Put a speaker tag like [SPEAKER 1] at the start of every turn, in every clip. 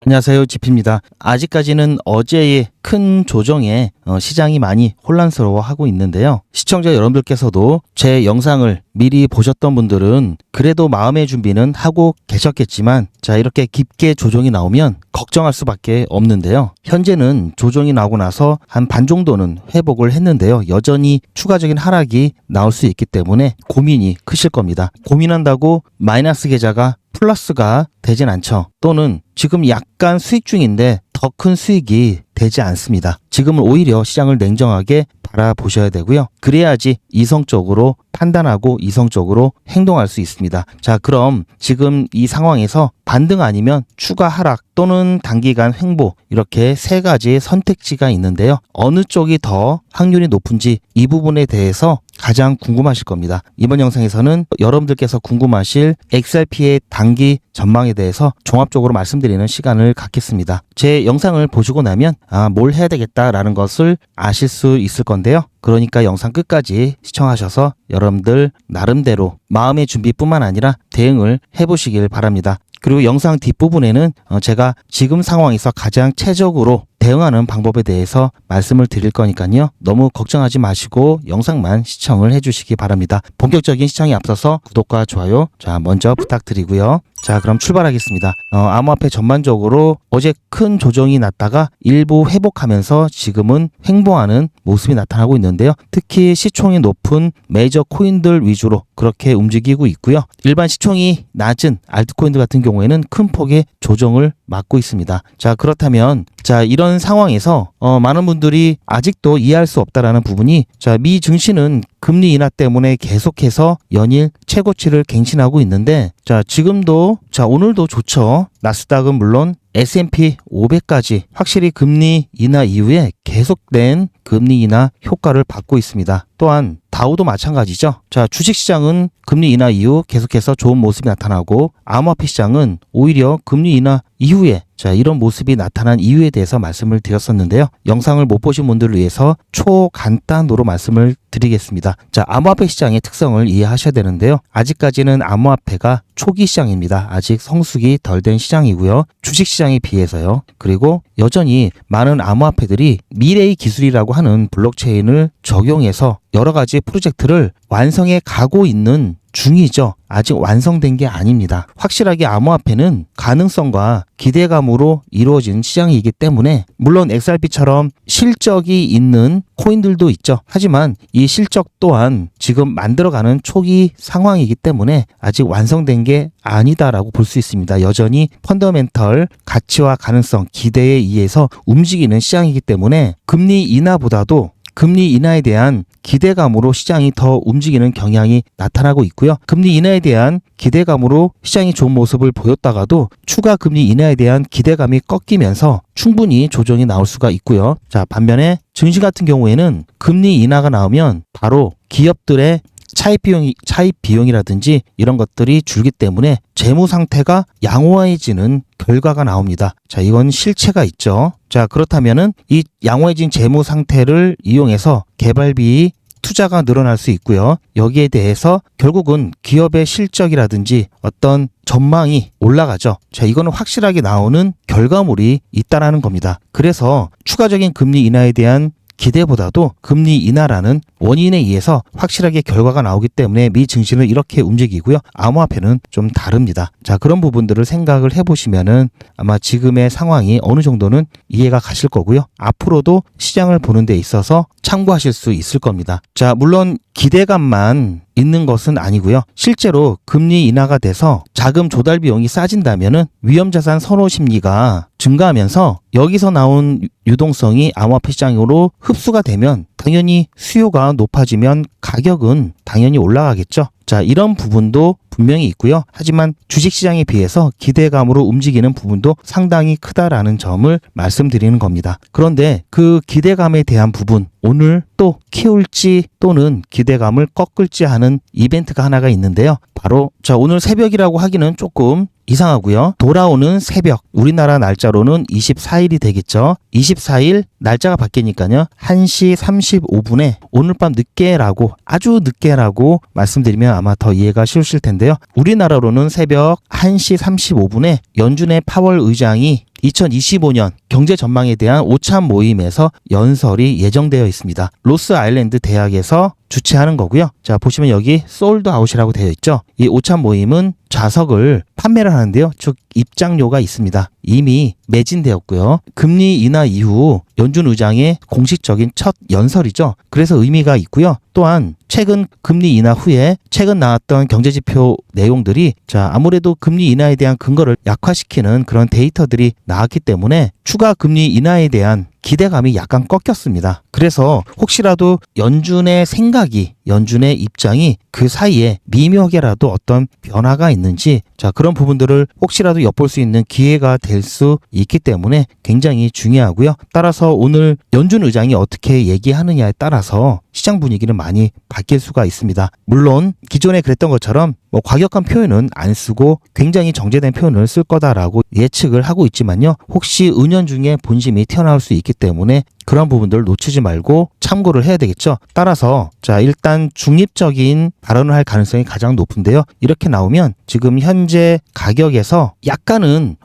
[SPEAKER 1] 안녕하세요, 지피입니다. 아직까지는 어제의 큰 조정에 시장이 많이 혼란스러워하고 있는데요. 시청자 여러분들께서도 제 영상을 미리 보셨던 분들은 그래도 마음의 준비는 하고 계셨겠지만, 자, 이렇게 깊게 조정이 나오면 걱정할 수밖에 없는데요. 현재는 조정이 나오고 나서 한 반 정도는 회복을 했는데요. 여전히 추가적인 하락이 나올 수 있기 때문에 고민이 크실 겁니다. 고민한다고 마이너스 계좌가 플러스가 되진 않죠. 또는 지금 약간 수익 중인데 더 큰 수익이 되지 않습니다. 지금은 오히려 시장을 냉정하게 바라보셔야 되고요. 그래야지 이성적으로 판단하고 이성적으로 행동할 수 있습니다. 자, 그럼 지금 이 상황에서 반등 아니면 추가 하락 또는 단기간 횡보, 이렇게 세 가지의 선택지가 있는데요. 어느 쪽이 더 확률이 높은지 이 부분에 대해서 가장 궁금하실 겁니다. 이번 영상에서는 여러분들께서 궁금하실 XRP의 단기 전망에 대해서 종합적으로 말씀드리는 시간을 갖겠습니다. 제 영상을 보시고 나면 뭘 해야 되겠다라는 것을 아실 수 있을 건데요. 그러니까 영상 끝까지 시청하셔서 여러분들 나름대로 마음의 준비뿐만 아니라 대응을 해보시길 바랍니다. 그리고 영상 뒷부분에는 제가 지금 상황에서 가장 최적으로 대응하는 방법에 대해서 말씀을 드릴 거니까요. 너무 걱정하지 마시고 영상만 시청을 해주시기 바랍니다. 본격적인 시청에 앞서서 구독과 좋아요 먼저 부탁드리고요. 자, 그럼 출발하겠습니다. 암호화폐 전반적으로 어제 큰 조정이 났다가 일부 회복하면서 지금은 횡보하는 모습이 나타나고 있는데요. 특히 시총이 높은 메이저 코인들 위주로 그렇게 움직이고 있고요. 일반 시총이 낮은 알트코인들 같은 경우에는 큰 폭의 조정을 맞고 있습니다. 자, 그렇다면 이런 상황에서 많은 분들이 아직도 이해할 수 없다라는 부분이, 미 증시는 금리 인하 때문에 계속해서 연일 최고치를 갱신하고 있는데, 지금도 오늘도 좋죠. 나스닥은 물론 S&P 500까지 확실히 금리 인하 이후에 계속된 금리 인하 효과를 받고 있습니다. 또한 다우도 마찬가지죠. 주식시장은 금리 인하 이후 계속해서 좋은 모습이 나타나고, 암호화폐 시장은 오히려 금리 인하 이후에 이런 모습이 나타난 이유에 대해서 말씀을 드렸었는데요. 영상을 못 보신 분들을 위해서 초간단으로 말씀을 드리겠습니다. 암호화폐 시장의 특성을 이해하셔야 되는데요. 아직까지는 암호화폐가 초기 시장입니다. 아직 성숙이 덜 된 시장이고요. 주식시장에 비해서요. 그리고 여전히 많은 암호화폐들이 미래의 기술이라고 하는 블록체인을 적용해서 여러 가지 프로젝트를 완성해 가고 있는 중이죠. 아직 완성된 게 아닙니다. 확실하게 암호화폐는 가능성과 기대감으로 이루어진 시장이기 때문에, 물론 XRP처럼 실적이 있는 코인들도 있죠. 하지만 이 실적 또한 지금 만들어가는 초기 상황이기 때문에 아직 완성된 게 아니다라고 볼 수 있습니다. 여전히 펀더멘털 가치와 가능성, 기대에 의해서 움직이는 시장이기 때문에 금리 인하보다도 금리 인하에 대한 기대감으로 시장이 더 움직이는 경향이 나타나고 있고요. 금리 인하에 대한 기대감으로 시장이 좋은 모습을 보였다가도 추가 금리 인하에 대한 기대감이 꺾이면서 충분히 조정이 나올 수가 있고요. 반면에 증시 같은 경우에는 금리 인하가 나오면 바로 기업들의 차입 비용이라든지 이런 것들이 줄기 때문에 재무 상태가 양호해지는 결과가 나옵니다. 이건 실체가 있죠. 그렇다면은 이 양호해진 재무 상태를 이용해서 개발비 투자가 늘어날 수 있고요. 여기에 대해서 결국은 기업의 실적이라든지 어떤 전망이 올라가죠. 이거는 확실하게 나오는 결과물이 있다라는 겁니다. 그래서 추가적인 금리 인하에 대한 기대보다도 금리 인하라는 원인에 의해서 확실하게 결과가 나오기 때문에 미 증시는 이렇게 움직이고요. 암호화폐는 좀 다릅니다. 그런 부분들을 생각을 해보시면은 아마 지금의 상황이 어느 정도는 이해가 가실 거고요. 앞으로도 시장을 보는 데 있어서 참고하실 수 있을 겁니다. 물론 기대감만 있는 것은 아니고요. 실제로 금리 인하가 돼서 자금 조달 비용이 싸진다면은 위험자산 선호 심리가 증가하면서 여기서 나온 유동성이 암호화폐 시장으로 흡수가 되면 당연히 수요가 높아지면 가격은 당연히 올라가겠죠. 이런 부분도 분명히 있고요. 하지만 주식시장에 비해서 기대감으로 움직이는 부분도 상당히 크다라는 점을 말씀드리는 겁니다. 그런데 그 기대감에 대한 부분, 오늘 또 키울지 또는 기대감을 꺾을지 하는 이벤트가 하나가 있는데요. 바로 오늘 새벽이라고 하기는 조금 이상하고요. 돌아오는 새벽, 우리나라 날짜로는 24일이 되겠죠. 24일 날짜가 바뀌니까요. 1시 35분에 오늘 밤 늦게라고, 아주 늦게라고 말씀드리면 아마 더 이해가 쉬우실 텐데요. 우리나라로는 새벽 1시 35분에 연준의 파월 의장이 2025년 경제 전망에 대한 오찬 모임에서 연설이 예정되어 있습니다. 로스 아일랜드 대학에서 주최하는 거고요. 자, 보시면 여기 솔드 아웃이라고 되어 있죠. 이 오찬 모임은 좌석을 판매를 하는데요. 즉 입장료가 있습니다. 이미 매진되었고요. 금리 인하 이후 연준 의장의 공식적인 첫 연설이죠. 그래서 의미가 있고요. 또한 최근 금리 인하 후에 최근 나왔던 경제지표 내용들이 아무래도 금리 인하에 대한 근거를 약화시키는 그런 데이터들이 나왔기 때문에 추가 금리 인하에 대한 기대감이 약간 꺾였습니다. 그래서 혹시라도 연준의 생각이, 연준의 입장이 그 사이에 미묘하게라도 어떤 변화가 있는지 그런 부분들을 혹시라도 엿볼 수 있는 기회가 될 수 있기 때문에 굉장히 중요하고요. 따라서 오늘 연준 의장이 어떻게 얘기하느냐에 따라서 시장 분위기는 많이 바뀔 수가 있습니다. 물론 기존에 그랬던 것처럼 과격한 표현은 안 쓰고 굉장히 정제된 표현을 쓸 거다라고 예측을 하고 있지만요. 혹시 은연중에 본심이 튀어나올 수 있기 때문에 그런 부분들을 놓치지 말고 참고를 해야 되겠죠. 따라서 일단 중립적인 발언을 할 가능성이 가장 높은데요. 이렇게 나오면 지금 현재 가격에서 약간은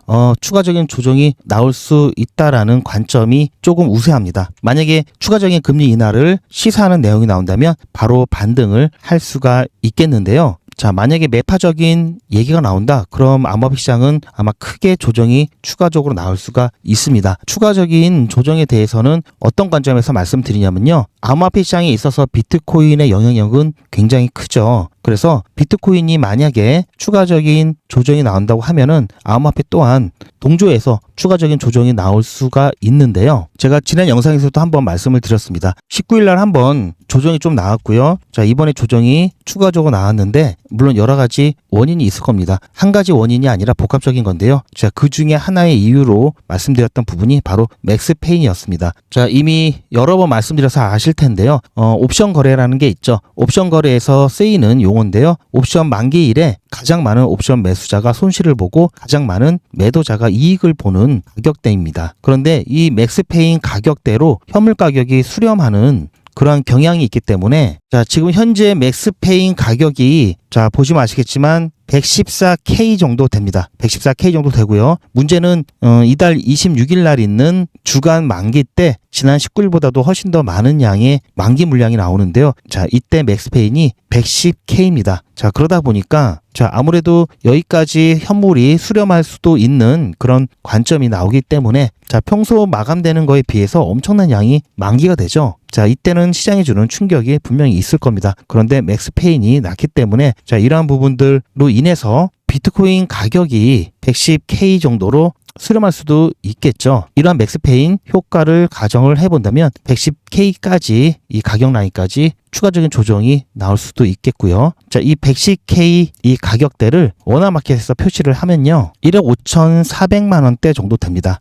[SPEAKER 1] 추가적인 조정이 나올 수 있다라는 관점이 조금 우세합니다. 만약에 추가적인 금리 인하를 시사하는 내용이 나온다면 바로 반등을 할 수가 있겠는데요. 만약에 매파적인 얘기가 나온다. 그럼 암호화폐 시장은 아마 크게 조정이 추가적으로 나올 수가 있습니다. 추가적인 조정에 대해서는 어떤 관점에서 말씀드리냐면요. 암호화폐 시장에 있어서 비트코인의 영향력은 굉장히 크죠. 그래서 비트코인이 만약에 추가적인 조정이 나온다고 하면은 암호화폐 또한 동조해서 추가적인 조정이 나올 수가 있는데요. 제가 지난 영상에서도 한번 말씀을 드렸습니다. 19일 날 한번 조정이 좀 나왔고요. 이번에 조정이 추가적으로 나왔는데 물론 여러 가지 원인이 있을 겁니다. 한 가지 원인이 아니라 복합적인 건데요. 그 중에 하나의 이유로 말씀드렸던 부분이 바로 맥스페인이었습니다. 이미 여러 번 말씀드려서 아실 텐데요. 옵션 거래라는 게 있죠. 옵션 거래에서 쓰이는 용어인데요. 옵션 만기일에 가장 많은 옵션 매수자가 손실을 보고 가장 많은 매도자가 이익을 보는 가격대입니다. 그런데 이 맥스페인 가격대로 현물 가격이 수렴하는 그러한 경향이 있기 때문에 지금 현재 맥스페인 가격이 보시면 아시겠지만 114K 정도 됩니다. 114K 정도 되고요. 문제는 이달 26일 날 있는 주간 만기 때 지난 19일보다도 훨씬 더 많은 양의 만기 물량이 나오는데요. 이때 맥스페인이 110K입니다. 그러다 보니까 아무래도 여기까지 현물이 수렴할 수도 있는 그런 관점이 나오기 때문에 평소 마감되는 거에 비해서 엄청난 양이 만기가 되죠. 이때는 시장에 주는 충격이 분명히 있을 겁니다. 그런데 맥스페인이 낮기 때문에 이러한 부분들로 인해서 비트코인 가격이 110K 정도로 수렴할 수도 있겠죠. 이러한 맥스페인 효과를 가정을 해본다면 110K까지 이 가격 라인까지 추가적인 조정이 나올 수도 있겠고요. 이 110K 이 가격대를 원화마켓에서 표시를 하면요. 1억 5,400만 원대 정도 됩니다.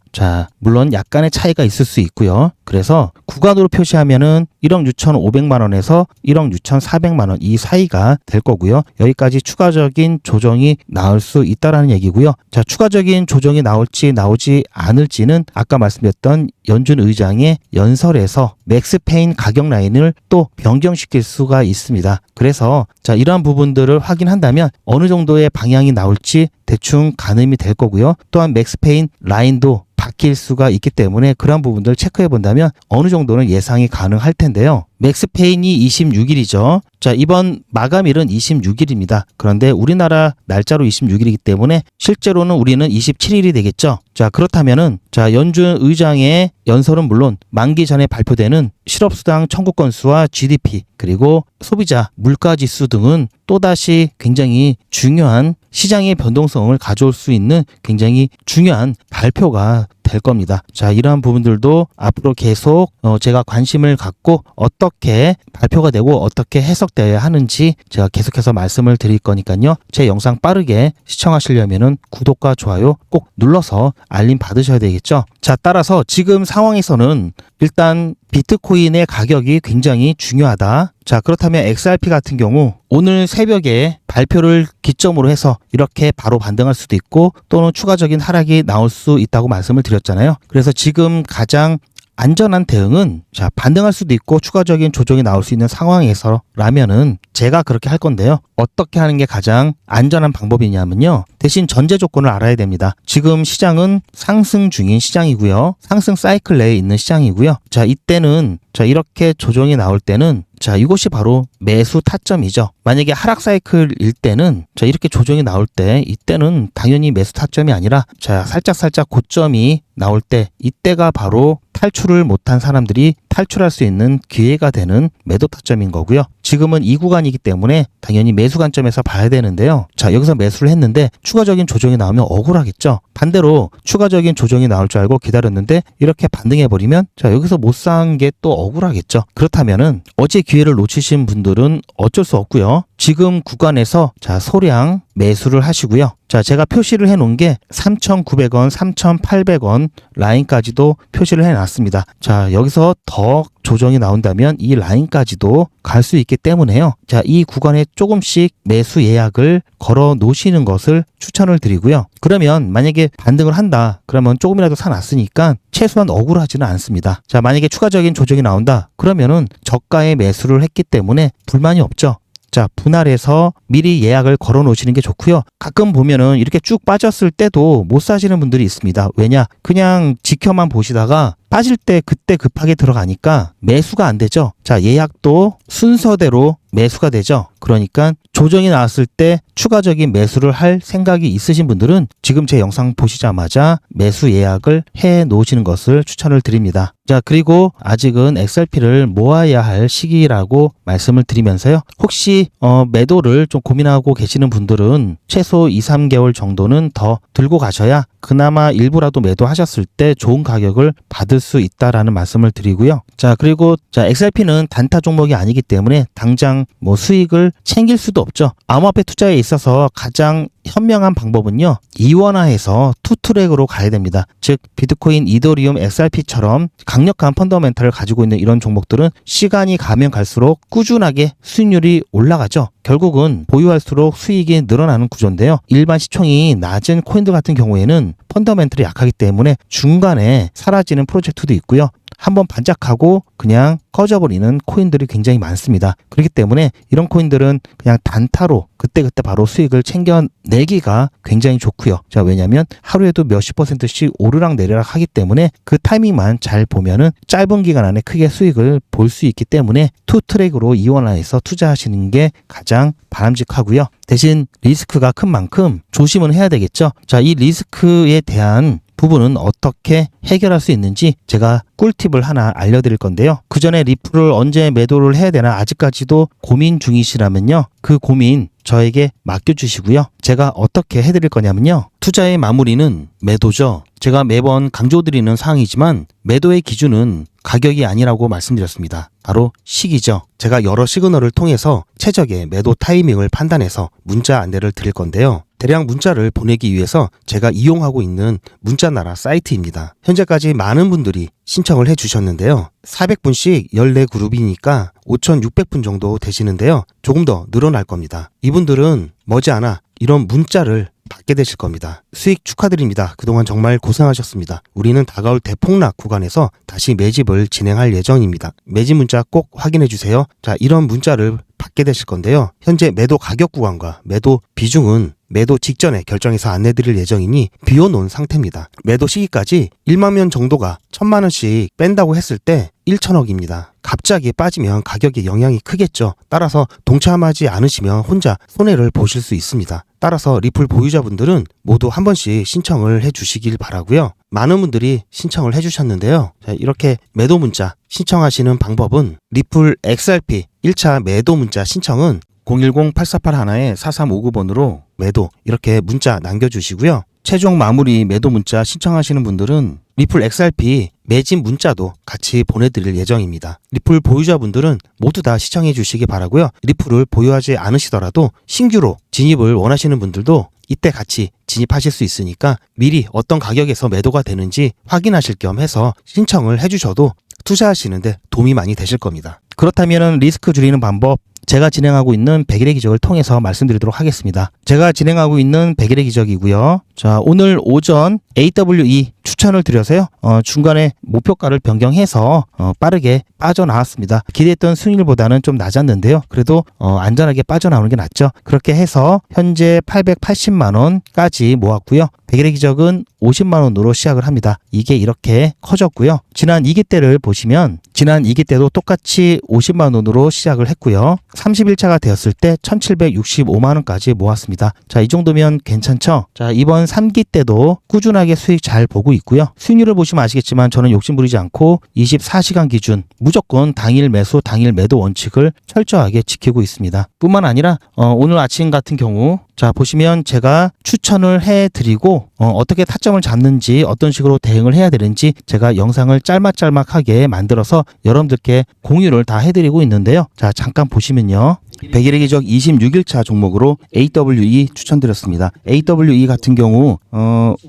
[SPEAKER 1] 물론 약간의 차이가 있을 수 있고요. 그래서 구간으로 표시하면은 1억 6,500만 원에서 1억 6,400만 원 이 사이가 될 거고요. 여기까지 추가적인 조정이 나올 수 있다라는 얘기고요. 추가적인 조정이 나오지 않을지는 아까 말씀드렸던 연준 의장의 연설에서 맥스페인 가격 라인을 또 변경시킬 수가 있습니다. 그래서 이러한 부분들을 확인한다면 어느 정도의 방향이 나올지 대충 가늠이 될 거고요. 또한 맥스페인 라인도 바뀔 수가 있기 때문에 그런 부분들 체크해 본다면 어느 정도는 예상이 가능할 텐데요. 맥스페인이 26일이죠. 이번 마감일은 26일입니다. 그런데 우리나라 날짜로 26일이기 때문에 실제로는 우리는 27일이 되겠죠. 그렇다면은 연준 의장의 연설은 물론 만기 전에 발표되는 실업수당 청구 건수와 GDP 그리고 소비자 물가지수 등은 또다시 굉장히 중요한 시장의 변동성을 가져올 수 있는 굉장히 중요한 발표가 될 겁니다. 이러한 부분들도 앞으로 계속 제가 관심을 갖고 어떻게 발표가 되고 어떻게 해석되어야 하는지 제가 계속해서 말씀을 드릴 거니까요. 제 영상 빠르게 시청하시려면은 구독과 좋아요 꼭 눌러서 알림 받으셔야 되겠죠. 따라서 지금 상황에서는 일단 비트코인의 가격이 굉장히 중요하다. 그렇다면 XRP 같은 경우 오늘 새벽에 발표를 기점으로 해서 이렇게 바로 반등할 수도 있고 또는 추가적인 하락이 나올 수 있다고 말씀을 드렸잖아요. 그래서 지금 가장 안전한 대응은 자, 반등할 수도 있고 추가적인 조정이 나올 수 있는 상황에서라면은 제가 그렇게 할 건데요. 어떻게 하는 게 가장 안전한 방법이냐면요. 대신 전제 조건을 알아야 됩니다. 지금 시장은 상승 중인 시장이고요. 상승 사이클 내에 있는 시장이고요. 자, 이때는 자, 이렇게 조정이 나올 때는 자, 이것이 바로 매수 타점이죠. 만약에 하락 사이클일 때는 자, 이렇게 조정이 나올 때 이때는 당연히 매수 타점이 아니라 자, 살짝 고점이 나올 때 이때가 바로 탈출을 못한 사람들이 탈출할 수 있는 기회가 되는 매도 타점인 거고요. 지금은 이 구간이기 때문에 당연히 매수 관점에서 봐야 되는데요. 자, 여기서 매수를 했는데 추가적인 조정이 나오면 억울하겠죠. 반대로 추가적인 조정이 나올 줄 알고 기다렸는데 이렇게 반등해버리면 자, 여기서 못 산 게 또 억울하겠죠. 그렇다면은 어제 기회를 놓치신 분들은 어쩔 수 없고요. 지금 구간에서 자, 소량 매수를 하시고요. 자, 제가 표시를 해놓은 게 3,900원, 3,800원 라인까지도 표시를 해놨습니다. 자, 여기서 더 조정이 나온다면 이 라인까지도 갈 수 있기 때문에요. 자, 이 구간에 조금씩 매수 예약을 걸어 놓으시는 것을 추천을 드리고요. 그러면 만약에 반등을 한다. 그러면 조금이라도 사놨으니까 최소한 억울하지는 않습니다. 자, 만약에 추가적인 조정이 나온다. 그러면은 저가에 매수를 했기 때문에 불만이 없죠. 자, 분할해서 미리 예약을 걸어 놓으시는 게 좋고요. 가끔 보면은 이렇게 쭉 빠졌을 때도 못 사시는 분들이 있습니다. 왜냐? 그냥 지켜만 보시다가 빠질 때 그때 급하게 들어가니까 매수가 안 되죠. 자, 예약도 순서대로 매수가 되죠. 그러니까 조정이 나왔을 때 추가적인 매수를 할 생각이 있으신 분들은 지금 제 영상 보시자마자 매수 예약을 해 놓으시는 것을 추천을 드립니다. 자, 그리고 아직은 XRP를 모아야 할 시기라고 말씀을 드리면서요. 혹시 매도를 좀 고민하고 계시는 분들은 최소 2, 3개월 정도는 더 들고 가셔야 그나마 일부라도 매도하셨을 때 좋은 가격을 받을 수 있다라는 말씀을 드리고요. 자, 그리고 자, XRP는 단타 종목이 아니기 때문에 당장 뭐 수익을 챙길 수도 없죠. 암호화폐 투자에 있어서 가장 현명한 방법은요, 이원화해서 투트랙으로 가야 됩니다. 즉 비트코인, 이더리움, XRP처럼 강력한 펀더멘탈을 가지고 있는 이런 종목들은 시간이 가면 갈수록 꾸준하게 수익률이 올라가죠. 결국은 보유할수록 수익이 늘어나는 구조인데요. 일반 시총이 낮은 코인들 같은 경우에는 펀더멘털이 약하기 때문에 중간에 사라지는 프로젝트도 있고요. 한번 반짝하고 그냥 꺼져버리는 코인들이 굉장히 많습니다. 그렇기 때문에 이런 코인들은 그냥 단타로 그때그때 바로 수익을 챙겨내기가 굉장히 좋고요. 자, 왜냐하면 하루에도 몇십 %씩 오르락 내리락 하기 때문에 그 타이밍만 잘 보면은 짧은 기간 안에 크게 수익을 볼 수 있기 때문에 투 트랙으로 이원화해서 투자하시는 게 가장 바람직하고요. 대신 리스크가 큰 만큼 조심은 해야 되겠죠. 자, 이 리스크에 대한 부분은 어떻게 해결할 수 있는지 제가 꿀팁을 하나 알려드릴 건데요. 그 전에 리플을 언제 매도를 해야 되나 아직까지도 고민 중이시라면요. 그 고민 저에게 맡겨주시고요. 제가 어떻게 해드릴 거냐면요. 투자의 마무리는 매도죠. 제가 매번 강조드리는 사항이지만 매도의 기준은 가격이 아니라고 말씀드렸습니다. 바로 시기죠. 제가 여러 시그널을 통해서 최적의 매도 타이밍을 판단해서 문자 안내를 드릴 건데요. 대량 문자를 보내기 위해서 제가 이용하고 있는 문자나라 사이트입니다. 현재까지 많은 분들이 신청을 해주셨는데요. 400분씩 14그룹이니까 5,600분 정도 되시는데요. 조금 더 늘어날 겁니다. 이분들은 머지않아 이런 문자를 받게 되실 겁니다. 수익 축하드립니다. 그동안 정말 고생하셨습니다. 우리는 다가올 대폭락 구간에서 다시 매집을 진행할 예정입니다. 매집 문자 꼭 확인해 주세요. 자, 이런 문자를 받게 되실 건데요. 현재 매도 가격 구간과 매도 비중은 매도 직전에 결정해서 안내드릴 예정이니 비워놓은 상태입니다. 매도 시기까지 1만 명 정도가 1,000만 원씩 뺀다고 했을 때 1,000억입니다. 갑자기 빠지면 가격에 영향이 크겠죠. 따라서 동참하지 않으시면 혼자 손해를 보실 수 있습니다. 따라서 리플 보유자분들은 모두 한 번씩 신청을 해주시길 바라고요. 많은 분들이 신청을 해주셨는데요. 자, 이렇게 매도 문자 신청하시는 방법은 리플 XRP 1차 매도 문자 신청은 010-8481-4359번으로 매도 이렇게 문자 남겨주시고요. 최종 마무리 매도 문자 신청하시는 분들은 리플 XRP 매집 문자도 같이 보내드릴 예정입니다. 리플 보유자분들은 모두 다 시청해 주시기 바라고요. 리플을 보유하지 않으시더라도 신규로 진입을 원하시는 분들도 이때 같이 진입하실 수 있으니까 미리 어떤 가격에서 매도가 되는지 확인하실 겸 해서 신청을 해주셔도 투자하시는데 도움이 많이 되실 겁니다. 그렇다면 리스크 줄이는 방법 제가 진행하고 있는 100일의 기적을 통해서 말씀드리도록 하겠습니다. 제가 진행하고 있는 100일의 기적이고요. 자, 오늘 오전 AWE 추천을 드려서요. 중간에 목표가를 변경해서 빠르게 빠져나왔습니다. 기대했던 수익률보다는 좀 낮았는데요. 그래도 안전하게 빠져나오는 게 낫죠. 그렇게 해서 현재 880만 원까지 모았고요. 100일의 기적은 50만 원으로 시작을 합니다. 이게 이렇게 커졌고요. 지난 2기 때를 보시면 지난 2기 때도 똑같이 50만 원으로 시작을 했고요. 30일차가 되었을 때 1765만 원까지 모았습니다. 자, 이 정도면 괜찮죠? 자, 이번 3기 때도 꾸준하게 수익 잘 보고 있고요. 수익률을 보시면 아시겠지만 저는 욕심 부리지 않고 24시간 기준 무조건 당일 매수, 당일 매도 원칙을 철저하게 지키고 있습니다. 뿐만 아니라 오늘 아침 같은 경우 자, 보시면 제가 추천을 해드리고 어떻게 타점을 잡는지 어떤 식으로 대응을 해야 되는지 제가 영상을 짤막짤막하게 만들어서 여러분들께 공유를 다 해드리고 있는데요. 자, 잠깐 보시면요. 100일의 기적 26일차 종목으로 AWE 추천드렸습니다. AWE 같은 경우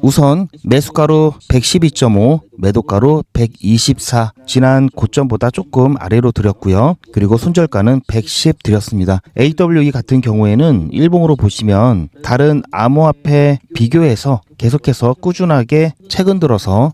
[SPEAKER 1] 우선 매수가로 112.5, 매도가로 124, 지난 고점보다 조금 아래로 드렸고요. 그리고 손절가는 110 드렸습니다. AWE 같은 경우에는 일봉으로 보시면 다른 암호화폐 비교해서 계속해서 꾸준하게 최근 들어서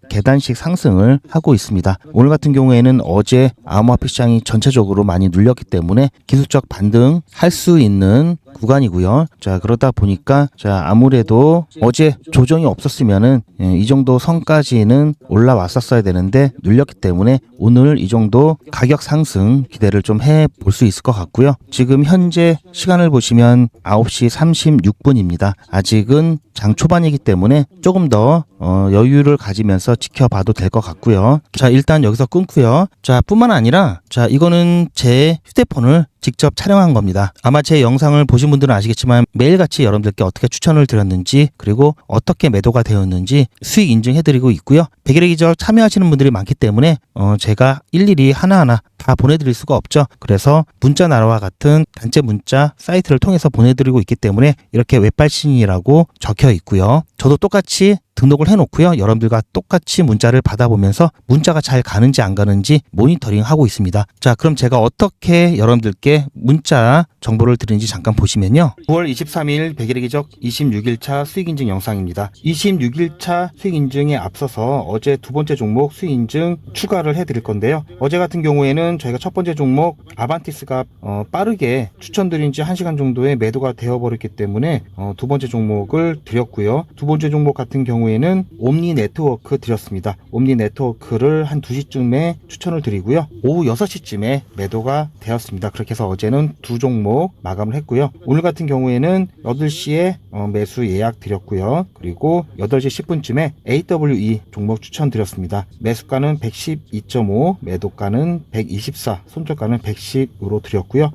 [SPEAKER 1] 계단식 상승을 하고 있습니다. 오늘 같은 경우에는 어제 암호화폐 시장이 전체적으로 많이 눌렸기 때문에 기술적 반등할 수 있는 구간이고요. 자, 그러다 보니까 자, 아무래도 어제 조정이 없었으면은 이 정도 선까지는 올라왔었어야 되는데 눌렸기 때문에 오늘 이 정도 가격 상승 기대를 좀 해볼 수 있을 것 같고요. 지금 현재 시간을 보시면 9시 36분입니다. 아직은 장 초반이기 때문에 조금 더 여유를 가지면서 지켜봐도 될 것 같고요. 자, 일단 여기서 끊고요. 자, 뿐만 아니라 자, 이거는 제 휴대폰을 직접 촬영한 겁니다. 아마 제 영상을 보신 분들은 아시겠지만 매일같이 여러분들께 어떻게 추천을 드렸는지 그리고 어떻게 매도가 되었는지 수익 인증해드리고 있고요. 100일의 기적 참여하시는 분들이 많기 때문에 제가 일일이 하나하나 다 보내드릴 수가 없죠. 그래서 문자 나라와 같은 단체 문자 사이트를 통해서 보내드리고 있기 때문에 이렇게 웹발신이라고 적혀 있고요. 저도 똑같이 등록을 해놓고요. 여러분들과 똑같이 문자를 받아보면서 문자가 잘 가는지 안 가는지 모니터링 하고 있습니다. 자, 그럼 제가 어떻게 여러분들께 문자 정보를 드리는지 잠깐 보시면요. 9월 23일 100일의 기적 26일차 수익인증 영상입니다. 26일차 수익인증에 앞서서 어제 두 번째 종목 수익인증 추가를 해드릴 건데요. 어제 같은 경우에는 저희가 첫 번째 종목 아반티스가 빠르게 추천드린 지 1시간 정도에 매도가 되어버렸기 때문에 두 번째 종목을 드렸고요. 두 번째 종목 같은 경우에는 옴니 네트워크 드렸습니다. 옴니 네트워크를 한 2시쯤에 추천을 드리고요. 오후 6시쯤에 매도가 되었습니다. 그렇게 해서 어제는 두 종목 마감을 했고요. 오늘 같은 경우에는 8시에 매수 예약 드렸고요. 그리고 8시 10분쯤에 AWE 종목 추천 드렸습니다. 매수가는 112.5, 매도가는 124, 손절가는 110으로 드렸고요.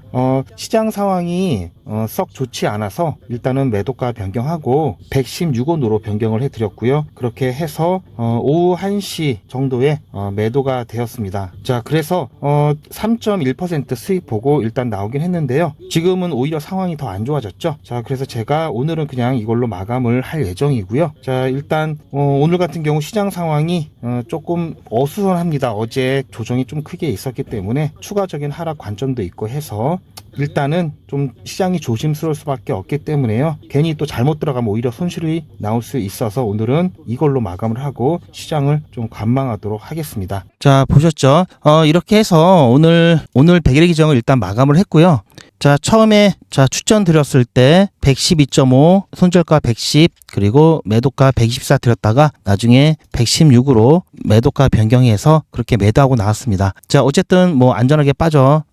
[SPEAKER 1] 시장 상황이 썩 좋지 않아서 일단은 매도가 변경하고 116원으로 변경을 해드렸고요. 그렇게 해서 오후 1시 정도에 매도가 되었습니다. 자, 그래서 3.1% 수익 보고 일단 나오긴 했는데요. 지금은 오히려 상황이 더 안 좋아졌죠. 자, 그래서 제가 오늘은 그냥 이걸로 마감을 할 예정이고요. 자, 일단 오늘 같은 경우 시장 상황이 조금 어수선합니다. 어제 조정이 좀 크게 있었기 때문에 추가적인 하락 관점도 있고 해서 일단은 좀 시장이 조심스러울 수밖에 없기 때문에요. 괜히 또 잘못 들어가면 오히려 손실이 나올 수 있어서 오늘은 이걸로 마감을 하고 시장을 좀 관망하도록 하겠습니다. 자, 보셨죠? 이렇게 해서 오늘 100일의 기정을 일단 마감을 했고요. 자, 처음에 추천 드렸을 때 112.5, 손절가 110, 그리고 매도가 124 드렸다가 나중에 116으로 매도가 변경해서 그렇게 매도하고 나왔습니다. 자, 어쨌든 뭐 안전하게 빠져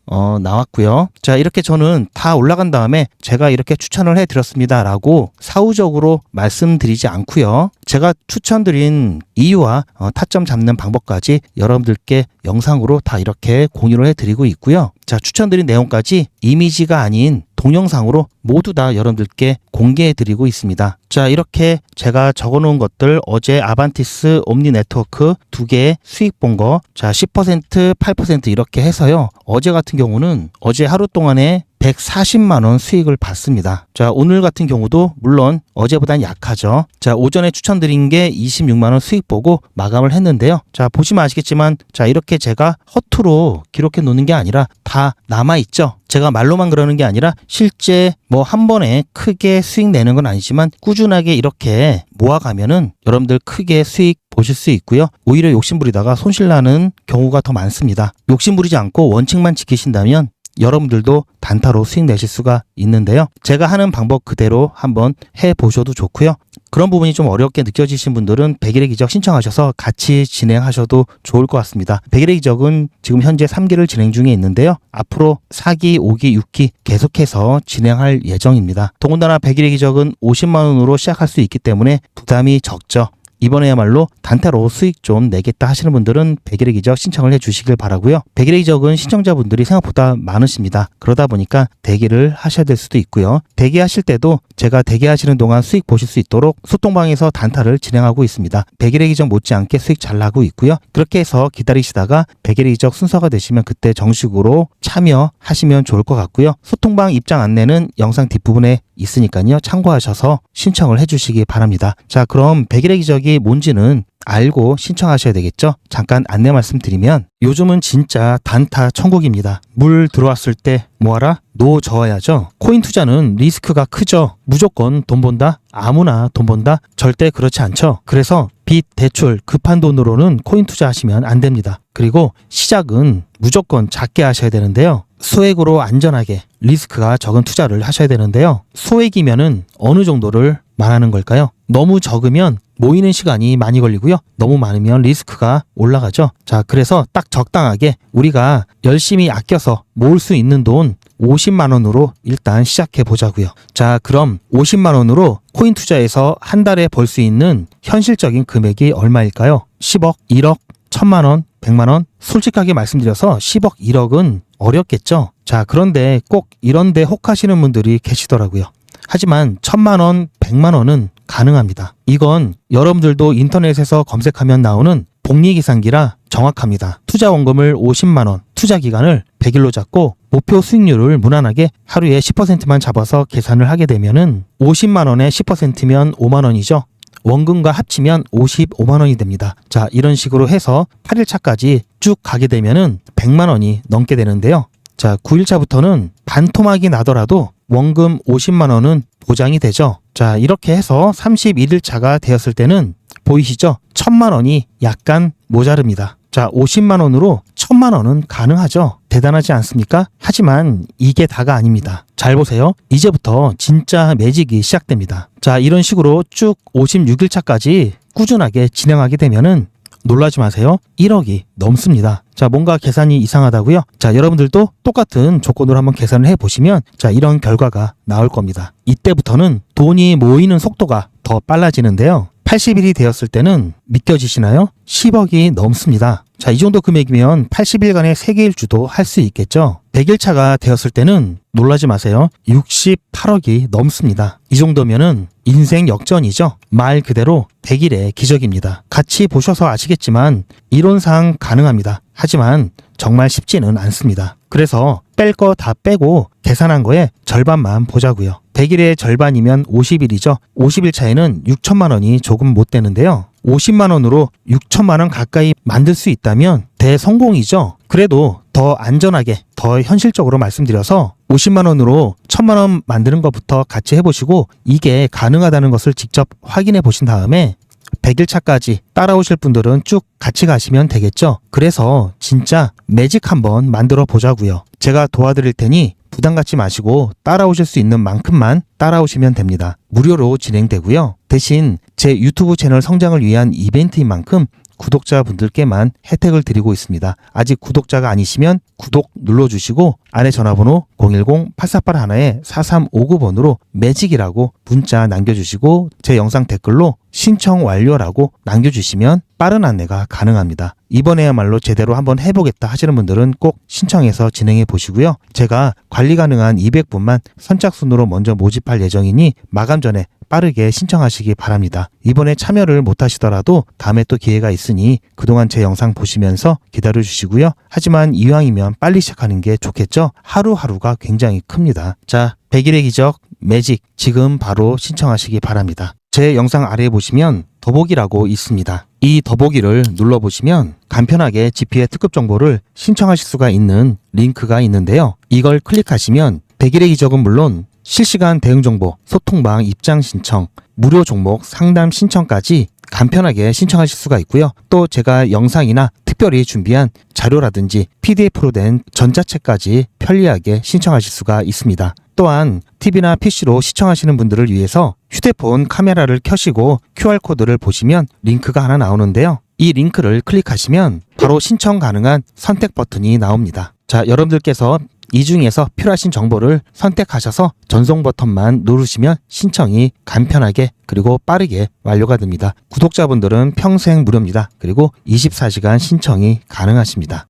[SPEAKER 1] 나왔고요. 자, 이렇게 저는 다 올라간 다음에 제가 이렇게 추천을 해드렸습니다 라고 사후적으로 말씀드리지 않고요. 제가 추천드린 이유와 타점 잡는 방법까지 여러분들께 영상으로 다 이렇게 공유를 해드리고 있고요. 자, 추천드린 내용까지 이미지가 아닌 동영상으로 모두 다 여러분들께 공개해드리고 있습니다. 자, 이렇게 제가 적어놓은 것들 어제 아반티스 옴니 네트워크 2개 수익 본 거 자 10% 8% 이렇게 해서요. 어제 같은 경우는 어제 하루 동안에 140만 원 수익을 받습니다. 자, 오늘 같은 경우도 물론 어제보단 약하죠. 자, 오전에 추천드린 게 26만 원 수익 보고 마감을 했는데요. 자, 보시면 아시겠지만 자, 이렇게 제가 허투루 기록해 놓는 게 아니라 다 남아 있죠. 제가 말로만 그러는 게 아니라 실제 뭐 한 번에 크게 수익 내는 건 아니지만 꾸준하게 이렇게 모아가면은 여러분들 크게 수익 보실 수 있고요. 오히려 욕심부리다가 손실나는 경우가 더 많습니다. 욕심부리지 않고 원칙만 지키신다면 여러분들도 단타로 수익 내실 수가 있는데요. 제가 하는 방법 그대로 한번 해보셔도 좋고요. 그런 부분이 좀 어렵게 느껴지신 분들은 100일의 기적 신청하셔서 같이 진행하셔도 좋을 것 같습니다. 100일의 기적은 지금 현재 3기를 진행 중에 있는데요. 앞으로 4기, 5기, 6기 계속해서 진행할 예정입니다. 더군다나 100일의 기적은 50만 원으로 시작할 수 있기 때문에 부담이 적죠. 이번에야말로 단타로 수익 좀 내겠다 하시는 분들은 100일의 기적 신청을 해주시길 바라고요. 100일의 기적은 신청자분들이 생각보다 많으십니다. 그러다 보니까 대기를 하셔야 될 수도 있고요. 대기하실 때도 제가 대기하시는 동안 수익 보실 수 있도록 소통방에서 단타를 진행하고 있습니다. 100일의 기적 못지않게 수익 잘 나고 있고요. 그렇게 해서 기다리시다가 100일의 기적 순서가 되시면 그때 정식으로 참여하시면 좋을 것 같고요. 소통방 입장 안내는 영상 뒷부분에 있으니까요. 참고하셔서 신청을 해주시기 바랍니다. 자, 그럼 100일의 기적이 뭔지는 알고 신청하셔야 되겠죠? 잠깐 안내 말씀드리면 요즘은 진짜 단타 천국입니다. 물 들어왔을 때 뭐하라? 노 저어야죠. 코인 투자는 리스크가 크죠. 무조건 돈 번다? 아무나 돈 번다? 절대 그렇지 않죠. 그래서 빚, 대출, 급한 돈으로는 코인 투자하시면 안 됩니다. 그리고 시작은 무조건 작게 하셔야 되는데요. 소액으로 안전하게 리스크가 적은 투자를 하셔야 되는데요. 소액이면은 어느 정도를 말하는 걸까요? 너무 적으면 모이는 시간이 많이 걸리고요. 너무 많으면 리스크가 올라가죠. 자, 그래서 딱 적당하게 우리가 열심히 아껴서 모을 수 있는 돈 50만 원으로 일단 시작해 보자고요. 자, 그럼 50만 원으로 코인 투자에서 한 달에 벌 수 있는 현실적인 금액이 얼마일까요? 10억, 1억, 1000만 원, 100만 원? 솔직하게 말씀드려서 10억, 1억은 어렵겠죠. 자, 그런데 꼭 이런데 혹하시는 분들이 계시더라고요. 하지만 1000만 원, 100만 원은 가능합니다. 이건 여러분들도 인터넷에서 검색하면 나오는 복리계산기라 정확합니다. 투자 원금을 50만 원, 투자 기간을 100일로 잡고 목표 수익률을 무난하게 하루에 10%만 잡아서 계산을 하게 되면은 50만 원에 10%면 5만 원이죠. 원금과 합치면 55만 원이 됩니다. 자, 이런 식으로 해서 8일차까지 쭉 가게 되면은 100만 원이 넘게 되는데요. 자, 9일차부터는 반토막이 나더라도 원금 50만 원은 보장이 되죠. 자, 이렇게 해서 31일차가 되었을 때는 보이시죠? 1000만 원이 약간 모자릅니다. 자, 50만 원으로 1000만 원은 가능하죠. 대단하지 않습니까? 하지만 이게 다가 아닙니다. 잘 보세요. 이제부터 진짜 매직이 시작됩니다. 자, 이런 식으로 쭉 56일차까지 꾸준하게 진행하게 되면은 놀라지 마세요. 1억이 넘습니다. 자, 뭔가 계산이 이상하다고요? 자, 여러분들도 똑같은 조건으로 한번 계산을 해보시면 자, 이런 결과가 나올 겁니다. 이때부터는 돈이 모이는 속도가 더 빨라지는데요. 80일이 되었을 때는 믿겨지시나요? 10억이 넘습니다. 자, 이 정도 금액이면 80일간의 세계일주도 할 수 있겠죠. 100일차가 되었을 때는 놀라지 마세요. 68억이 넘습니다. 이 정도면은 인생 역전이죠. 말 그대로 100일의 기적입니다. 같이 보셔서 아시겠지만 이론상 가능합니다. 하지만 정말 쉽지는 않습니다. 그래서 뺄 거 다 빼고 계산한 거에 절반만 보자고요. 100일의 절반이면 50일이죠. 50일 차에는 6천만 원이 조금 못 되는데요. 50만 원으로 6천만 원 가까이 만들 수 있다면 대성공이죠. 그래도 더 안전하게, 더 현실적으로 말씀드려서 50만 원으로 1000만 원 만드는 것부터 같이 해보시고 이게 가능하다는 것을 직접 확인해 보신 다음에 100일 차까지 따라오실 분들은 쭉 같이 가시면 되겠죠. 그래서 진짜 매직 한번 만들어 보자고요. 제가 도와드릴 테니 부담 갖지 마시고 따라오실 수 있는 만큼만 따라오시면 됩니다. 무료로 진행되고요. 대신 제 유튜브 채널 성장을 위한 이벤트인 만큼 구독자분들께만 혜택을 드리고 있습니다. 아직 구독자가 아니시면 구독 눌러주시고 안에 전화번호 010-8481-4359번으로 매직이라고 문자 남겨주시고 제 영상 댓글로 신청 완료라고 남겨주시면 빠른 안내가 가능합니다. 이번에야말로 제대로 한번 해보겠다 하시는 분들은 꼭 신청해서 진행해 보시고요. 제가 관리 가능한 200분만 선착순으로 먼저 모집할 예정이니 마감 전에 빠르게 신청하시기 바랍니다. 이번에 참여를 못하시더라도 다음에 또 기회가 있으니 그동안 제 영상 보시면서 기다려주시고요. 하지만 이왕이면 빨리 시작하는 게 좋겠죠? 하루하루가 굉장히 큽니다. 자, 100일의 기적 매직 지금 바로 신청하시기 바랍니다. 제 영상 아래에 보시면 더보기라고 있습니다. 이 더보기를 눌러보시면 간편하게 GP의 특급 정보를 신청하실 수가 있는 링크가 있는데요. 이걸 클릭하시면 100일의 기적은 물론 실시간 대응 정보, 소통방 입장 신청, 무료 종목 상담 신청까지 간편하게 신청하실 수가 있고요. 또 제가 영상이나 특별히 준비한 자료라든지 PDF로 된 전자책까지 편리하게 신청하실 수가 있습니다. 또한 TV나 PC로 시청하시는 분들을 위해서 휴대폰 카메라를 켜시고 QR코드를 보시면 링크가 하나 나오는데요. 이 링크를 클릭하시면 바로 신청 가능한 선택 버튼이 나옵니다. 자, 여러분들께서 이 중에서 필요하신 정보를 선택하셔서 전송 버튼만 누르시면 신청이 간편하게 그리고 빠르게 완료가 됩니다. 구독자분들은 평생 무료입니다. 그리고 24시간 신청이 가능하십니다.